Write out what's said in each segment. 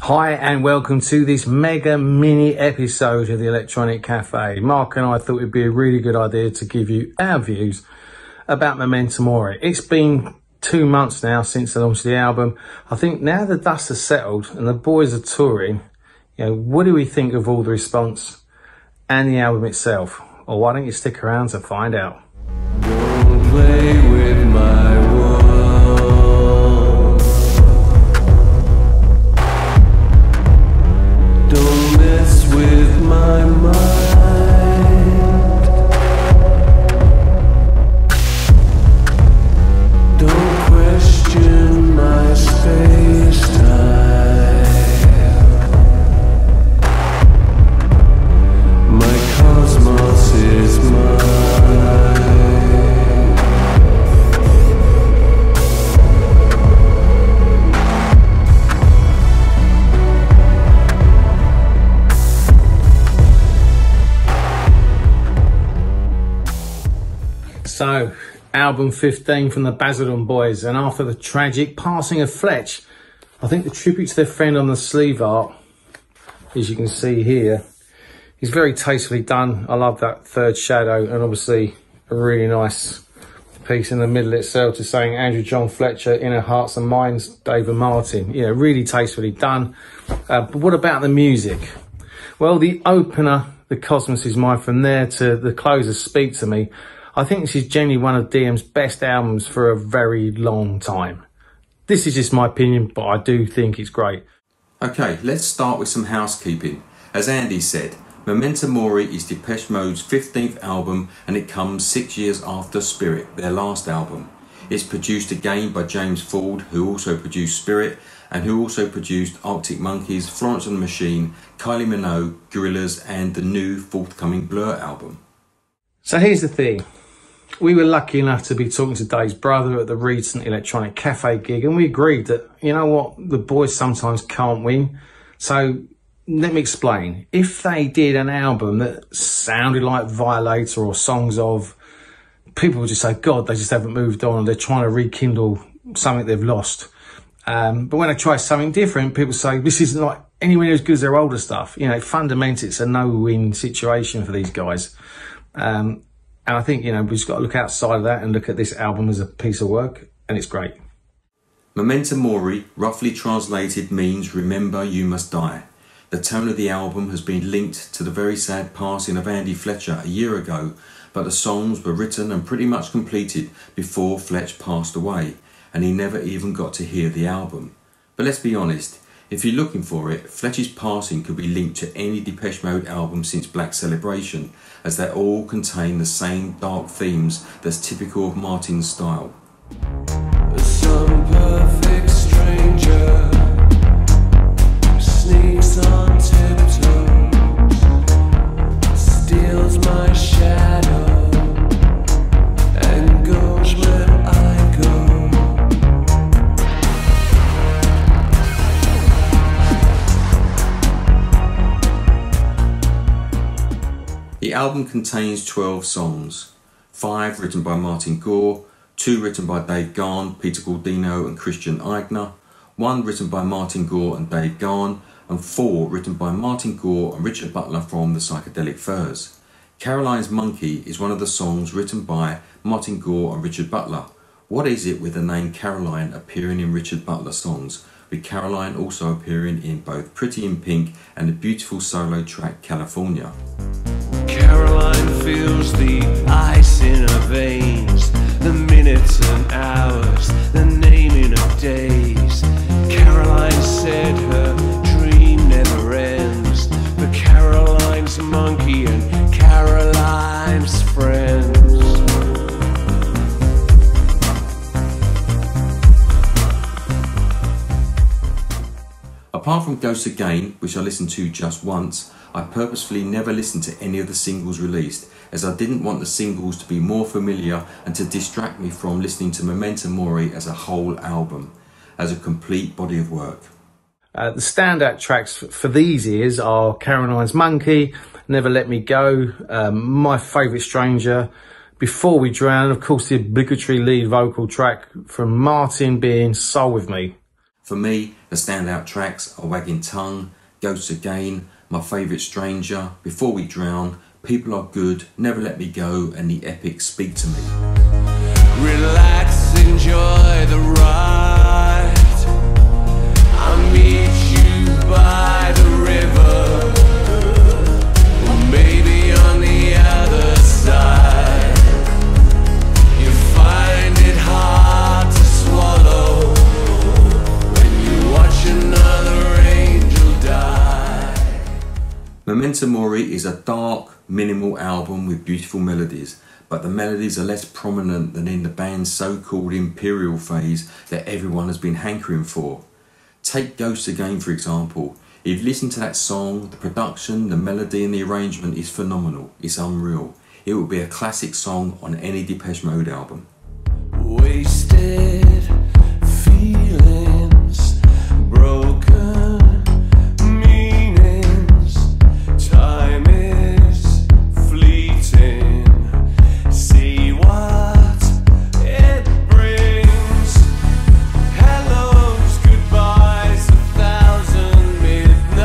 Hi and welcome to this mega mini episode of the Electronic Cafe. Mark and I thought it'd be a really good idea to give you our views about MEMENTO MORI. It's been 2 months now since I launched the album. I think now the dust has settled and the boys are touring, what do we think of all the response and the album itself? Well, why don't you stick around to find out? Don't play with my world. Don't mess with my mind. Don't question my space-time. My cosmos is mine. So, album 15 from the Basildon boys, and after the tragic passing of Fletch, I think the tribute to their friend on the sleeve art, as you can see here, is very tastefully done. I love that third shadow, and obviously a really nice piece in the middle itself to saying Andrew John Fletcher, Inner Hearts and Minds, Dave and Martin. Really tastefully done. But what about the music? Well, the opener, The Cosmos Is Mine, from there to the closer, Speak to Me, I think this is genuinely one of DM's best albums for a very long time. This is just my opinion, but I do think it's great. Okay, let's start with some housekeeping. As Andy said, MEMENTO MORI is Depeche Mode's 15th album, and it comes 6 years after Spirit, their last album. It's produced again by James Ford, who also produced Spirit, and who also produced Arctic Monkeys, Florence and the Machine, Kylie Minogue, Gorillaz, and the new forthcoming Blur album. So here's the thing. We were lucky enough to be talking to Dave's brother at the recent Electronic Cafe gig, and we agreed that, the boys sometimes can't win. So let me explain. If they did an album that sounded like Violator or Songs of, people would just say, God, they just haven't moved on, they're trying to rekindle something they've lost. But when I try something different, people say, this isn't like anywhere near as good as their older stuff. Fundamentally, it's a no-win situation for these guys. And I think, we've just got to look outside of that and look at this album as a piece of work, and it's great. MEMENTO MORI, roughly translated, means Remember You Must Die. The tone of the album has been linked to the very sad passing of Andy Fletcher a year ago, but the songs were written and pretty much completed before Fletch passed away, and he never even got to hear the album. But let's be honest, if you're looking for it, Fletch's passing could be linked to any Depeche Mode album since Black Celebration, as they all contain the same dark themes that's typical of Martin's style. Some perfect stranger sneaks on tiptoes, steals my shadow, and goes where I go. The album contains 12 songs, 5 written by Martin Gore, 2 written by Dave Gahan, Peter Gordino and Christian Eigner, 1 written by Martin Gore and Dave Gahan, and 4 written by Martin Gore and Richard Butler from the Psychedelic Furs. Caroline's Monkey is one of the songs written by Martin Gore and Richard Butler. What is it with the name Caroline appearing in Richard Butler songs, with Caroline also appearing in both Pretty in Pink and the beautiful solo track California? Caroline feels the ice in her veins, the minutes and hours, the naming of days. Caroline said her dream never ends, but Caroline's monkey and Caroline's friends. Apart from Ghost Again, which I listened to just once, I purposefully never listened to any of the singles released, as I didn't want the singles to be more familiar and to distract me from listening to MEMENTO MORI as a whole album, as a complete body of work. The standout tracks for these ears are Caroline's Monkey, Never Let Me Go, My Favourite Stranger, Before We Drown, and of course the obligatory lead vocal track from Martin being Soul With Me. For me, the standout tracks are Wagging Tongue, Ghosts Again, My Favourite Stranger, Before We Drown, People Are Good, Never Let Me Go, and the epic Speak to Me. Relax, enjoy the ride. I'll meet you by the river, or maybe on the other side. You find it hard to swallow when you watch another angel die. MEMENTO MORI is a dark, minimal album with beautiful melodies, but the melodies are less prominent than in the band's so-called imperial phase that everyone has been hankering for. Take Ghosts Again for example. If you listen to that song, the production, the melody and the arrangement is phenomenal. It's unreal. It would be a classic song on any Depeche Mode album. Wasted feelings, broken meanings, time is fleeting. See what it brings. Hellos, goodbyes, 1,000 midnights.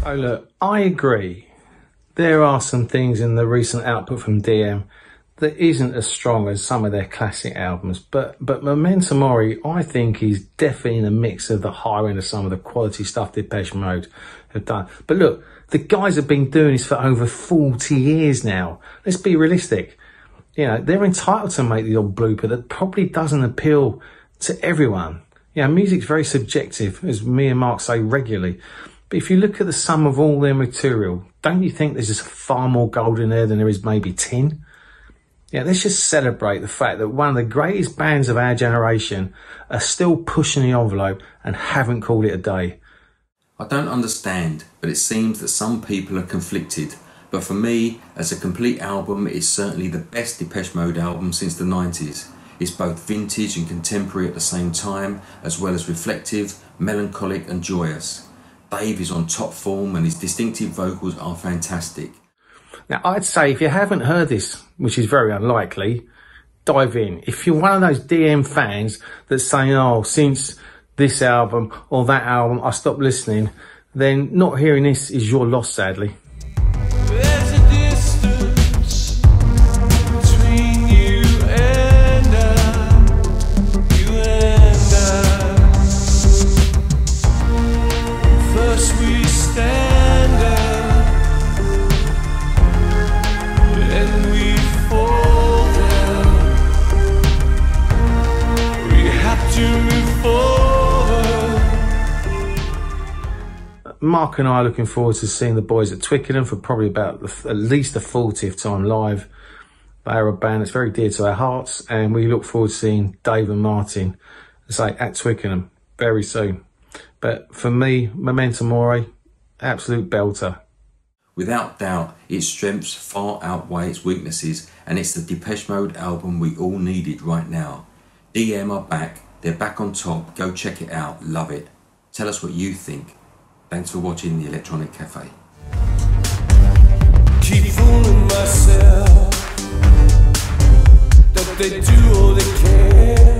Oh look, I agree. There are some things in the recent output from DM that isn't as strong as some of their classic albums, but MEMENTO MORI, I think, is definitely in a mix of the higher end of some of the quality stuff Depeche Mode have done. But look, the guys have been doing this for over 40 years now. Let's be realistic. You know, they're entitled to make the odd blooper that probably doesn't appeal to everyone. You know, music's very subjective, as me and Mark say regularly. But if you look at the sum of all their material, don't you think there's just far more gold in there than there is maybe tin? Yeah, let's just celebrate the fact that one of the greatest bands of our generation are still pushing the envelope and haven't called it a day. I don't understand, but it seems that some people are conflicted. But for me, as a complete album, it's certainly the best Depeche Mode album since the 90s. It's both vintage and contemporary at the same time, as well as reflective, melancholic and joyous. Dave is on top form and his distinctive vocals are fantastic. Now, I'd say if you haven't heard this, which is very unlikely, dive in. If you're one of those DM fans that's saying, oh, since this album or that album, I stopped listening, then not hearing this is your loss, sadly. There's a distance between you and first we stand up, then we fall down. We have to move forward. Mark and I are looking forward to seeing the boys at Twickenham for probably about at least the 40th time live. They are a band that's very dear to our hearts, and we look forward to seeing Dave and Martin, say, at Twickenham very soon. But for me, MEMENTO MORI, absolute belter. Without doubt, its strengths far outweigh its weaknesses, and it's the Depeche Mode album we all needed right now. DM are back, they're back on top, go check it out, love it. Tell us what you think. Thanks for watching The Electronic Cafe. Keep fooling myself that they do all they can.